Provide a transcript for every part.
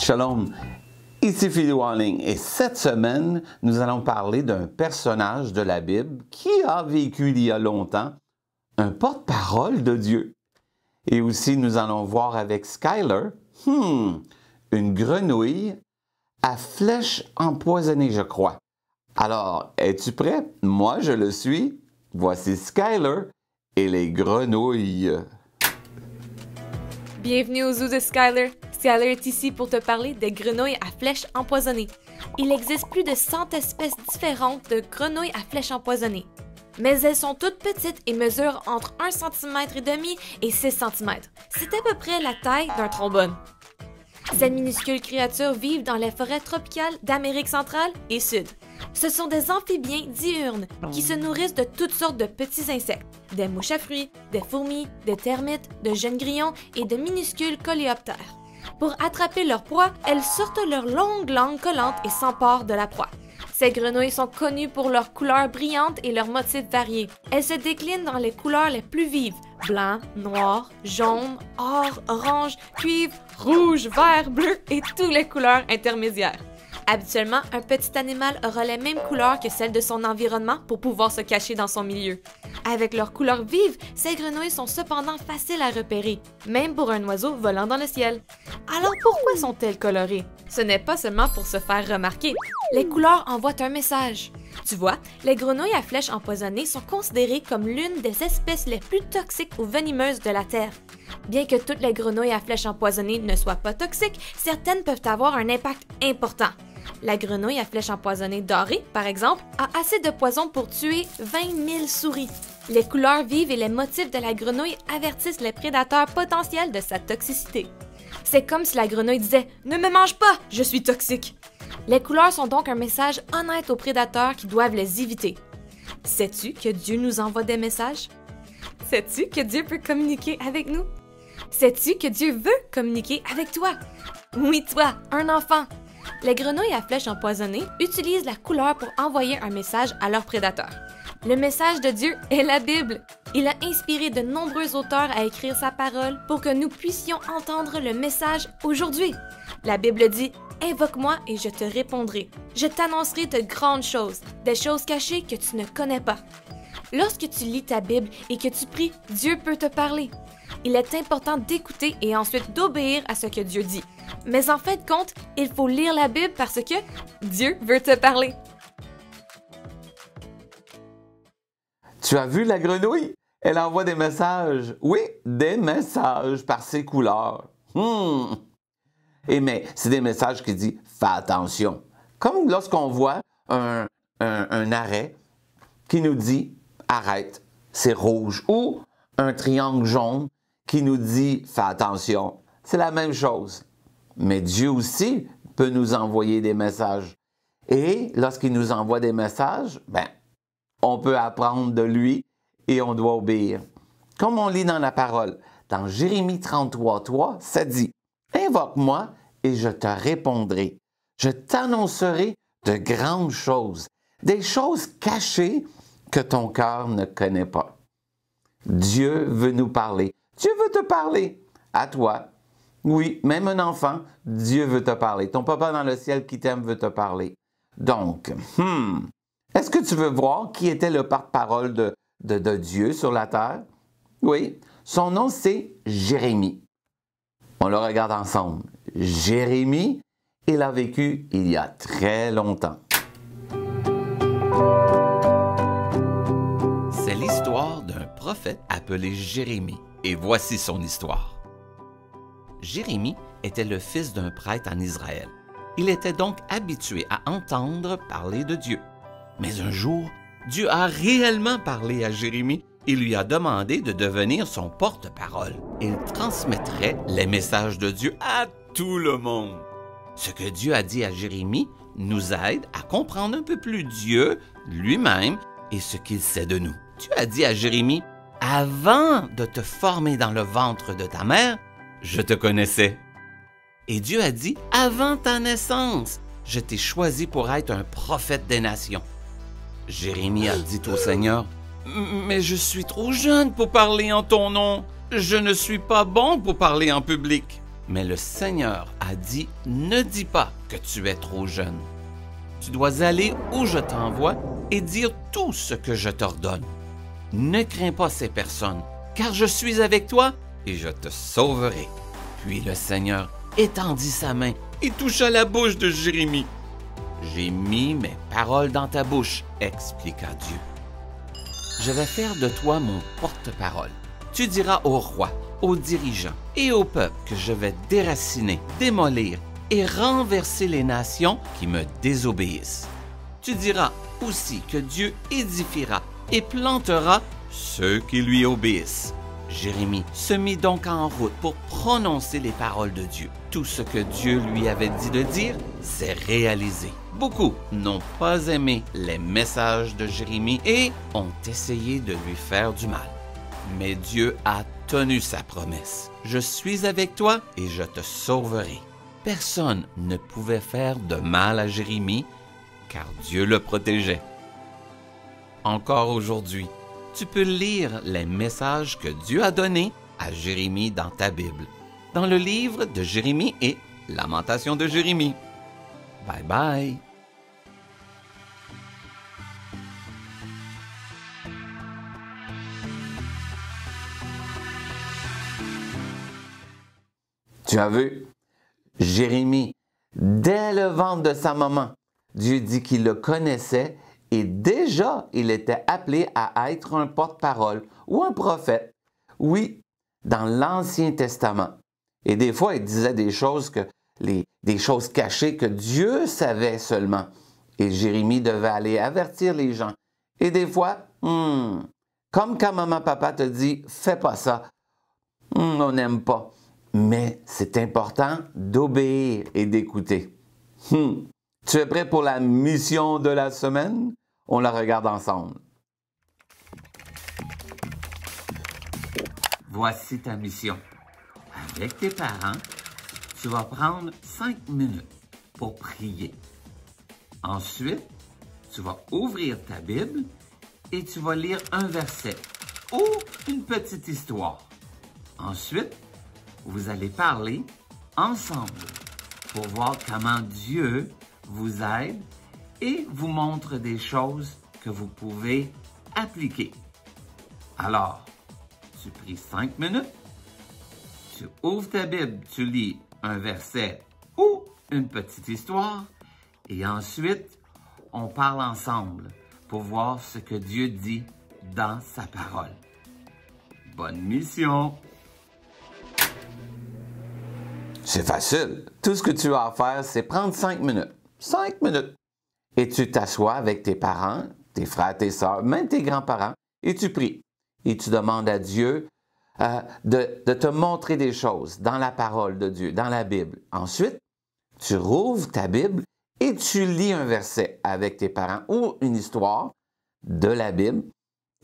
Shalom, ici Phil Walling et cette semaine, nous allons parler d'un personnage de la Bible qui a vécu il y a longtemps, un porte-parole de Dieu. Et aussi, nous allons voir avec Skyler, une grenouille à flèche empoisonnée, je crois. Alors, es-tu prêt? Moi, je le suis. Voici Skyler et les grenouilles. Bienvenue au zoo de Skyler. Skyler est ici pour te parler des grenouilles à flèches empoisonnées. Il existe plus de 100 espèces différentes de grenouilles à flèches empoisonnées. Mais elles sont toutes petites et mesurent entre 1,5 cm et 6 cm. C'est à peu près la taille d'un trombone. Ces minuscules créatures vivent dans les forêts tropicales d'Amérique centrale et sud. Ce sont des amphibiens diurnes qui se nourrissent de toutes sortes de petits insectes, des mouches à fruits, des fourmis, des termites, de jeunes grillons et de minuscules coléoptères. Pour attraper leur proie, elles sortent leurs longues langues collantes et s'emparent de la proie. Ces grenouilles sont connues pour leurs couleurs brillantes et leurs motifs variés. Elles se déclinent dans les couleurs les plus vives: blanc, noir, jaune, or, orange, cuivre, rouge, vert, bleu et toutes les couleurs intermédiaires. Habituellement, un petit animal aura les mêmes couleurs que celles de son environnement pour pouvoir se cacher dans son milieu. Avec leurs couleurs vives, ces grenouilles sont cependant faciles à repérer, même pour un oiseau volant dans le ciel. Alors pourquoi sont-elles colorées? Ce n'est pas seulement pour se faire remarquer. Les couleurs envoient un message. Tu vois, les grenouilles à flèches empoisonnées sont considérées comme l'une des espèces les plus toxiques ou venimeuses de la Terre. Bien que toutes les grenouilles à flèches empoisonnées ne soient pas toxiques, certaines peuvent avoir un impact important. La grenouille à flèches empoisonnées dorée, par exemple, a assez de poison pour tuer 20 000 souris. Les couleurs vives et les motifs de la grenouille avertissent les prédateurs potentiels de sa toxicité. C'est comme si la grenouille disait « Ne me mange pas, je suis toxique ». Les couleurs sont donc un message honnête aux prédateurs qui doivent les éviter. Sais-tu que Dieu nous envoie des messages? Sais-tu que Dieu peut communiquer avec nous? Sais-tu que Dieu veut communiquer avec toi? Oui, toi, un enfant! Les grenouilles à flèches empoisonnées utilisent la couleur pour envoyer un message à leurs prédateurs. Le message de Dieu est la Bible. Il a inspiré de nombreux auteurs à écrire sa parole pour que nous puissions entendre le message aujourd'hui. La Bible dit « Invoque-moi et je te répondrai. Je t'annoncerai de grandes choses, des choses cachées que tu ne connais pas. » Lorsque tu lis ta Bible et que tu pries, Dieu peut te parler. Il est important d'écouter et ensuite d'obéir à ce que Dieu dit. Mais en fin de compte, il faut lire la Bible parce que Dieu veut te parler. Tu as vu la grenouille? Elle envoie des messages. Oui, des messages par ses couleurs. Mais c'est des messages qui disent « Fais attention ». Comme lorsqu'on voit un arrêt qui nous dit « Arrête, c'est rouge » ou un triangle jaune qui nous dit « Fais attention ». C'est la même chose. Mais Dieu aussi peut nous envoyer des messages. Et lorsqu'il nous envoie des messages, on peut apprendre de lui et on doit obéir. Comme on lit dans la parole, dans Jérémie 33:3, ça dit « Invoque-moi et je te répondrai. Je t'annoncerai de grandes choses, des choses cachées que ton cœur ne connaît pas. » Dieu veut nous parler. Dieu veut te parler à toi. Oui, même un enfant, Dieu veut te parler. Ton papa dans le ciel qui t'aime veut te parler. Donc, est-ce que tu veux voir qui était le porte-parole de Dieu sur la terre? Oui, son nom c'est Jérémie. On le regarde ensemble. Jérémie, il a vécu il y a très longtemps. C'est l'histoire d'un prophète appelé Jérémie. Et voici son histoire. Jérémie était le fils d'un prêtre en Israël. Il était donc habitué à entendre parler de Dieu. Mais un jour, Dieu a réellement parlé à Jérémie et lui a demandé de devenir son porte-parole. Il transmettrait les messages de Dieu à tout le monde. Ce que Dieu a dit à Jérémie nous aide à comprendre un peu plus Dieu lui-même et ce qu'il sait de nous. Dieu a dit à Jérémie, « Avant de te former dans le ventre de ta mère, je te connaissais. » Et Dieu a dit, « Avant ta naissance, je t'ai choisi pour être un prophète des nations. » Jérémie a dit au Seigneur, « Mais je suis trop jeune pour parler en ton nom. Je ne suis pas bon pour parler en public. » Mais le Seigneur a dit, ne dis pas que tu es trop jeune. Tu dois aller où je t'envoie et dire tout ce que je t'ordonne. Ne crains pas ces personnes, car je suis avec toi et je te sauverai. » Puis le Seigneur étendit sa main et toucha la bouche de Jérémie. « J'ai mis mes paroles dans ta bouche, » expliqua Dieu. « Je vais faire de toi mon porte-parole. Tu diras au roi, aux dirigeants et au peuple que je vais déraciner, démolir et renverser les nations qui me désobéissent. Tu diras aussi que Dieu édifiera et plantera ceux qui lui obéissent. » Jérémie se mit donc en route pour prononcer les paroles de Dieu. Tout ce que Dieu lui avait dit de dire s'est réalisé. Beaucoup n'ont pas aimé les messages de Jérémie et ont essayé de lui faire du mal. Mais Dieu a tenu sa promesse. « Je suis avec toi et je te sauverai. » Personne ne pouvait faire de mal à Jérémie, car Dieu le protégeait. Encore aujourd'hui, tu peux lire les messages que Dieu a donnés à Jérémie dans ta Bible, dans le livre de Jérémie et Lamentations de Jérémie. Bye bye! Tu as vu? Jérémie, dès le ventre de sa maman, Dieu dit qu'il le connaissait et déjà il était appelé à être un porte-parole ou un prophète. Oui, dans l'Ancien Testament. Et des fois, il disait des choses des choses cachées que Dieu savait seulement. Et Jérémie devait aller avertir les gens. Et des fois, comme quand maman, papa te dit, fais pas ça, on n'aime pas. Mais c'est important d'obéir et d'écouter. Tu es prêt pour la mission de la semaine? On la regarde ensemble. Voici ta mission. Avec tes parents, tu vas prendre 5 minutes pour prier. Ensuite, tu vas ouvrir ta Bible et tu vas lire un verset ou une petite histoire. Ensuite, vous allez parler ensemble pour voir comment Dieu vous aide et vous montre des choses que vous pouvez appliquer. Alors, tu pries 5 minutes, tu ouvres ta Bible, tu lis un verset ou une petite histoire et ensuite, on parle ensemble pour voir ce que Dieu dit dans sa parole. Bonne mission! C'est facile. Tout ce que tu as à faire, c'est prendre 5 minutes. 5 minutes. Et tu t'assois avec tes parents, tes frères, tes sœurs, même tes grands-parents, et tu pries. Et tu demandes à Dieu de te montrer des choses dans la parole de Dieu, dans la Bible. Ensuite, tu rouvres ta Bible et tu lis un verset avec tes parents ou une histoire de la Bible.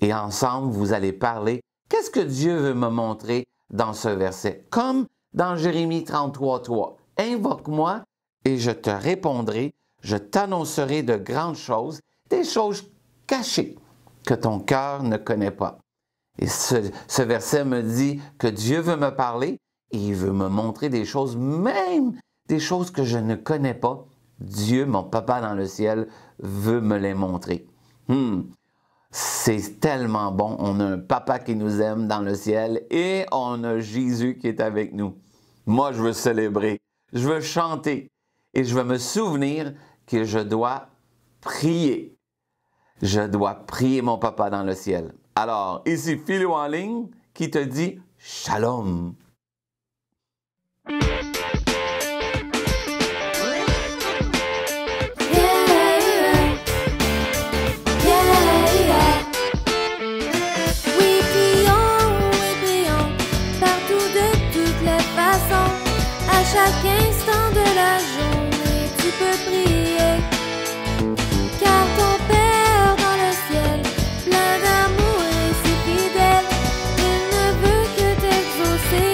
Et ensemble, vous allez parler. Qu'est-ce que Dieu veut me montrer dans ce verset? Comme dans Jérémie 33:3, « Invoque-moi et je te répondrai, je t'annoncerai de grandes choses, des choses cachées que ton cœur ne connaît pas. » Et ce verset me dit que Dieu veut me parler et il veut me montrer des choses, même des choses que je ne connais pas. Dieu, mon papa dans le ciel, veut me les montrer. C'est tellement bon. On a un papa qui nous aime dans le ciel et on a Jésus qui est avec nous. Moi, je veux célébrer, je veux chanter et je veux me souvenir que je dois prier. Je dois prier mon papa dans le ciel. Alors, ici Philo en ligne qui te dit Shalom. Chaque instant de la journée, tu peux prier, car ton Père dans le ciel, plein d'amour et si fidèle, il ne veut que t'exaucer